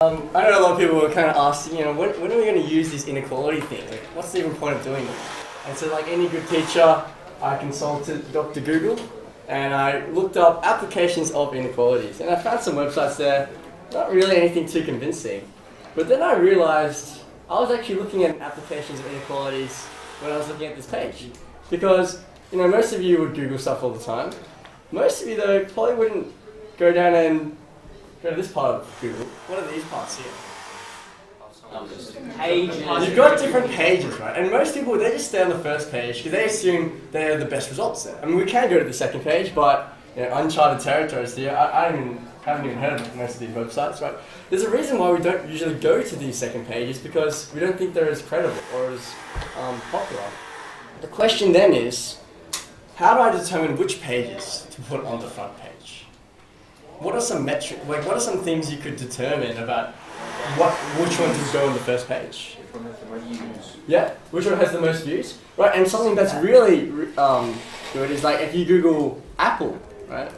I know a lot of people were kind of asking, when are we going to use this inequality thing? Like, what's the even point of doing it? And so, like any good teacher, I consulted Dr. Google and I looked up applications of inequalities. And I found some websites there, not really anything too convincing. But then I realized I was actually looking at applications of inequalities when I was looking at this page. Because, most of you would Google stuff all the time. Most of you, though, probably wouldn't go down and go to this part of Google. What are these parts here? Pages. You've got different pages, right? And most people, they just stay on the first page because they assume they have the best results there. I mean, we can go to the second page, but uncharted territories here. I haven't even heard of most of these websites, right? There's a reason why we don't usually go to these second pages because we don't think they're as credible or as popular. The question then is, how do I determine which pages to put on the front page? What are some metrics, what are some things you could determine about which one to go on the first page? Which one has the most views? Yeah, which one has the most views? Right, and something that's really good is like if you Google Apple, right?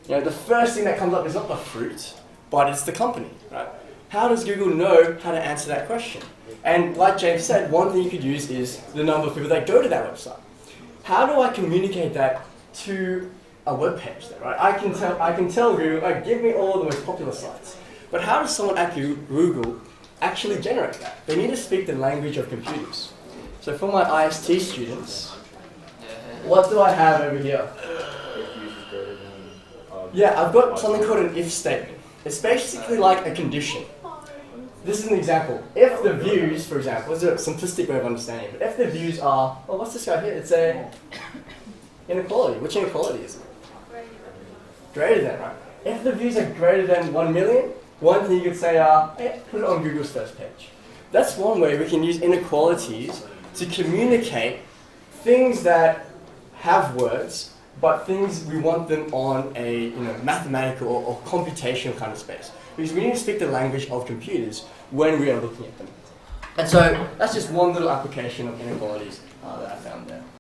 The first thing that comes up is not the fruit, but it's the company, right? How does Google know how to answer that question? And like James said, one thing you could use is the number of people that go to that website. How do I communicate that to a web page then, right? I can tell Google, give me all the most popular sites. But how does someone at Google actually generate that? They need to speak the language of computers. So for my IST students, what do I have over here? Yeah, I've got something called an if statement. It's basically like a condition. This is an example. If the views, for example, this is a simplistic way of understanding it, but if the views are, what's this guy here? It's a inequality. Which inequality is it? Greater than, right? If the views are greater than 1 million, one thing you could say, hey, put it on Google's first page. That's one way we can use inequalities to communicate things that have words, but things we want them on a mathematical or computational kind of space. Because we need to speak the language of computers when we are looking at them. And so that's just one little application of inequalities that I found there.